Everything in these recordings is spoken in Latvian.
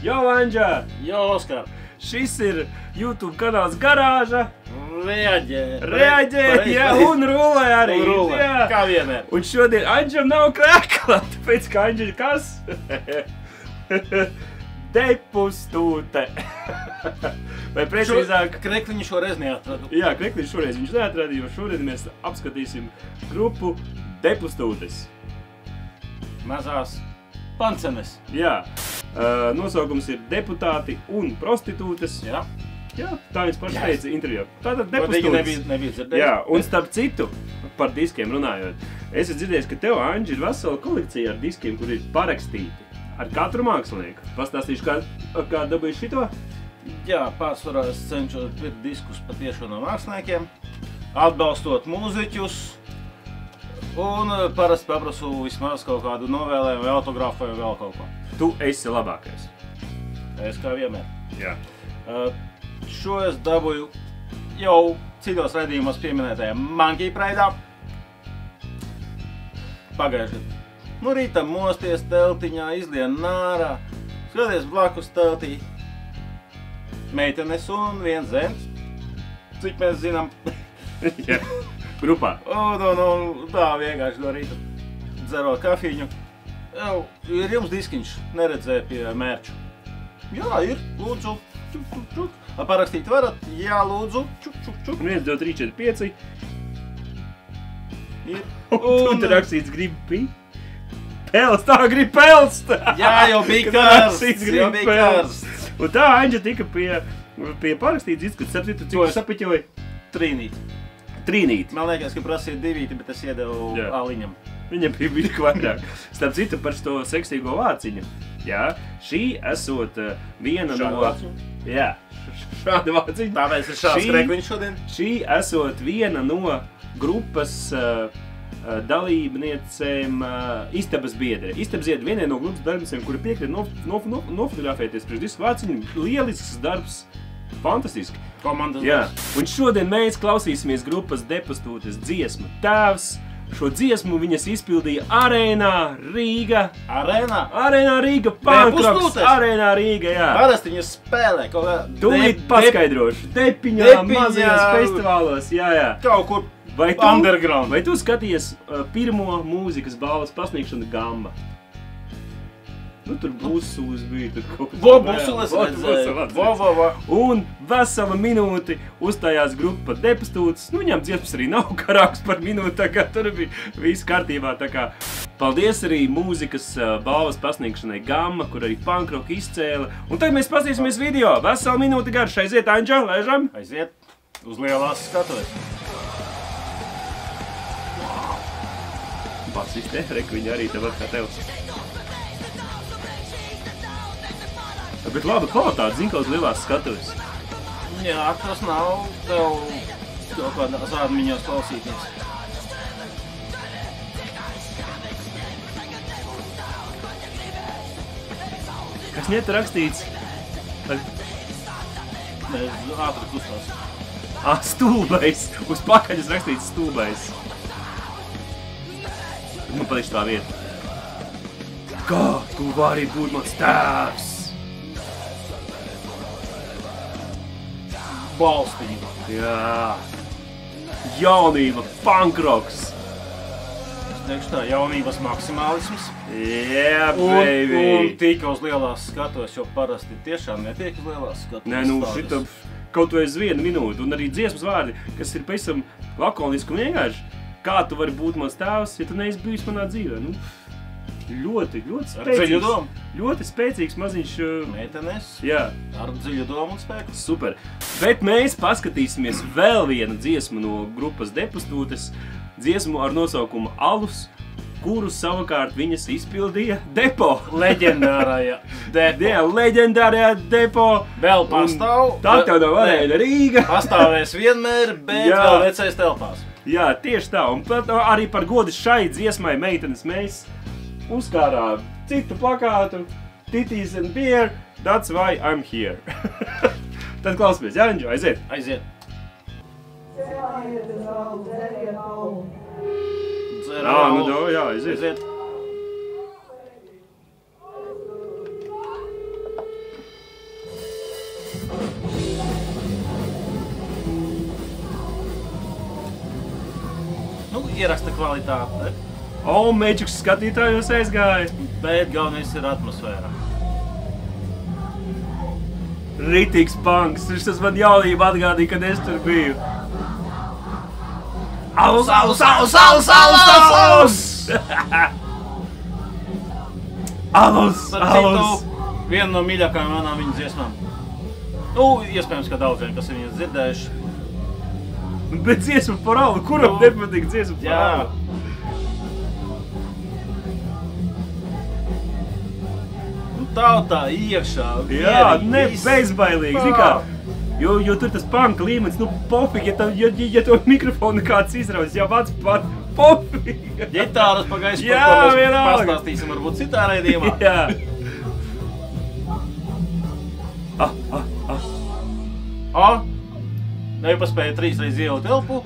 Jo, Anģa! Jo, Oskar! Šis ir YouTube kanāls Garāža. Reaģē, jā, un rulē arī. Un rulē, jā. kā vienmēr. Un šodien Anģam nav krēkla, tāpēc kā Anģa ir kas? Depustūte. Vai precīzāk... Krekliņu šoreiz neatradu. Jā, krekliņu šoreiz viņš neatrada, jo šodien mēs apskatīsim grupu Depustūtes. Mazās pancenes. Jā. Nosaukums ir deputāti un prostitūtes. Jā. Jā, tā viņš paši teica intervijā. Tātad depustūtes. Nebija dzirdējis. Jā, un starp citu, par diskiem runājot, es esmu dzirdējis, ka tev, Anģi, ir vesela kolekcija ar diskiem, kur ir parakstīti ar katru mākslinieku. Pastāstīšu, kā dabūju šito? Jā, pārsvarā es cenšos pirkt diskus patiešo no māksliniekiem, atbalstot mūziķus, un parasti paprasu vismaz kaut kādu novēlējumu vai autogrāfu vai vēl kaut ko. Tu esi labākais. Es kā vienmēr. Jā. Šo es dabūju jau citos raidījumos pieminētajā Monkey Pride'ā. Pagājuši gadu. Nu, rītam mosties teltiņā, izlien nārā, skaties blakus teltī. Meitenes un viens zēns, cik mēs zinām. Jā, grupā. Un tā vienkārši no rīta dzerot kafiņu. Jau, ir jums diskiņš, neredzēju pie mērču. Jā, ir, lūdzu, čuk, čuk, čuk. Parakstīt varat? Jā, lūdzu, čuk, čuk, čuk. 1, 2, 3, 4, 5. Ir. Un tu rakstīts grib pelst, tā grib pelst! Jā, jau bija karsts, jau bija karsts. Un tā Anģa tika pie parakstītas izskats, sapratu, cik sapiķoja? Trīnīti. Man liekas, ka prasīja 2, bet es iedevu aliņam. Viņam bija bišķi vairāk. Starp citu par šo seksīgo vāciņu. Jā, šī esot viena no... vāciņu? Jā, šāda vāciņa. Tāpēc ir šāds krekliņš šodien. Šī esot viena no grupas dalībniecēm istabas biedre. Istabas biedre vienai no grupas dalībniecēm, kuri piekrīt nofotografēties priekš disku vāciņu. Lielisks darbs. Fantastiski. Komandas Jā. Un šodien mēs klausīsimies grupas Depustūtes dziesmu Tēvs. Šo dziesmu viņas izpildīja Arēnā Rīga. Arēnā Rīga, Pankroks, Arēnā Rīga, jā. Parasti viņas spēlē kaut kā... Tūlīt paskaidrošu. Depiņā, mazajās festivālos, jā. Kaut kur underground. Vai tu skaties pirmo mūzikas balvas pasniegšanu Gamma? Nu, tur Busulis bija, tur kaut kas... Busulis redzēja. Un vesela minūti uzstājās grupa Depustūtes. Nu, viņam dziesmas arī nav garāks par minūti, tā kā tur bija viss kārtībā, tā kā... Paldies arī mūzikas balvas pasniegšanai Gamma, kur arī Pankroka izcēla. Un tagad mēs pastīsimies video. Vesela minūti garš. Aiziet, Anģa, lēžam? Aiziet. Uz lielās skatuves. Basis te, reku viņi arī tev kā tev. Bet laba kvalitāte, zin, kā uz lielās skatuves. Jā, tas nav tev kaut kādā zādmiņos klausīties. Kas niet rakstīts? Mēs ātri kustās. Stulbais. Uz pakaļas rakstīts stulbais. Man patīk tā vieta. Kā tu vari būt mans tēvs? Balstiņa. Jā. Jaunība, Pankroks. Es teikšu tā, jaunības maksimālisms. Yeah, baby. Un tika uz lielās skatuves, jo parasti tiešām netiek uz lielās skatuves. Nē, nu šita kaut vai uz 1 minūti. Un arī dziesmas vārdi, kas ir pavisam lakoniski un vienkārši. Kā tu vari būt mans tēvs, ja tu neesi bijis manā dzīvē? Nu, ļoti spēcīgs. Ar dziļu domu. Ļoti spēcīgs maziņš... Meitenes. Jā. Ar dziļu domu un spēku. Super. Bet mēs paskatīsimies vēl vienu dziesmu no grupas Depustūtes. Dziesmu ar nosaukumu Alus, kuru savukārt viņas izpildīja Depo. Leģendārajā Depo. Jā, leģendārajā Depo. Vēl pastāv. Tā tev nav Arēna Rīga. Pastāvēs vienmēr, bet vēl vecais telpās. Jā, tieši tā. Un arī par godu šai dziesmai meitenes mēs uzkārām citu plakātu, Titties and Beer, that's why I'm here. Tad klausamies, jā, Anģo, aiziet. Aiziet. Jā, aiziet. ieraksta kvalitāte. O, Mečuks skatītājos aizgāja. Bet galvenais ir atmosfēra. Ritīgs punks. Tas man jaunība atgādīja, kad es tur biju. Alus, alus, alus, alus, alus, alus! Alus, alus! Viena no mīļākajām manām viņa dziesmām. Nu, iespējams, ka daudziem, kas ir viņas dzirdējuši. Bet dziesma par alu, kuram nepatīk dziesma par alu? Tautā iekšā. Jā, ne bezbailīgi, zini kā. Jo tur tas panka līmenis, nu pofīgi, ja to mikrofonu kāds izraujas, jau vats pat pofīgi. Ģitāras pagaisu, par ko mēs pastāstīsim varbūt citā raidījumā. Jā. Nepaspēja 3 reiz ielikt elpu.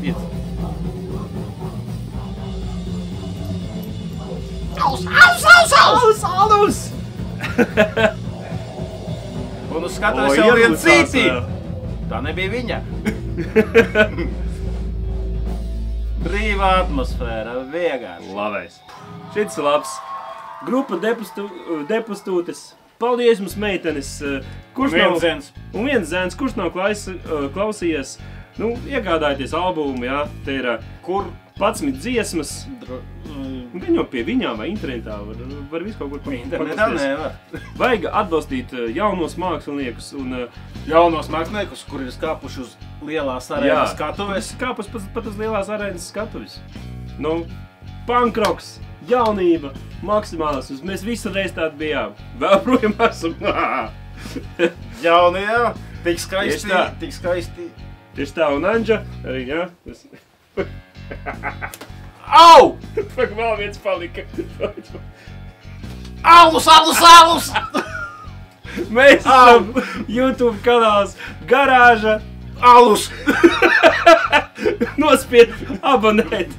5. Alus! Un uz skatuves jau vien citi. Tā nebija viņa. Brīvā atmosfēra, vienkārši. Labais. Šits labs. Grupa Depustūtes. Paldies mums, meitenes. Un viens zēns. Un viens zēns, kurš nav klausījies. Nu, iegādājieties albumu, jā. Te ir kur 11 dziesmas. Gan jau pie viņām vai internetā var visu kaut kur internetā nevar. Vajag atbalstīt jaunos māksliniekus un jaunos māksliniekus, kuri ir skāpuši uz lielās arēnas skatuves. Skāpus pat uz lielās arēnas skatuves. Nu, punkroks, jaunība, maksimāls. Mēs visu reiz tādi bijām. Vēl projām esam. Jauni, jā. Tik skaisti, tik skaisti. Tieši tā, un Anģa arī, jā. Au! Pak vēl viens palika. Alus, alus, alus! Mēs esam YouTube kanāls Garāža Alus! Nospied abonēt.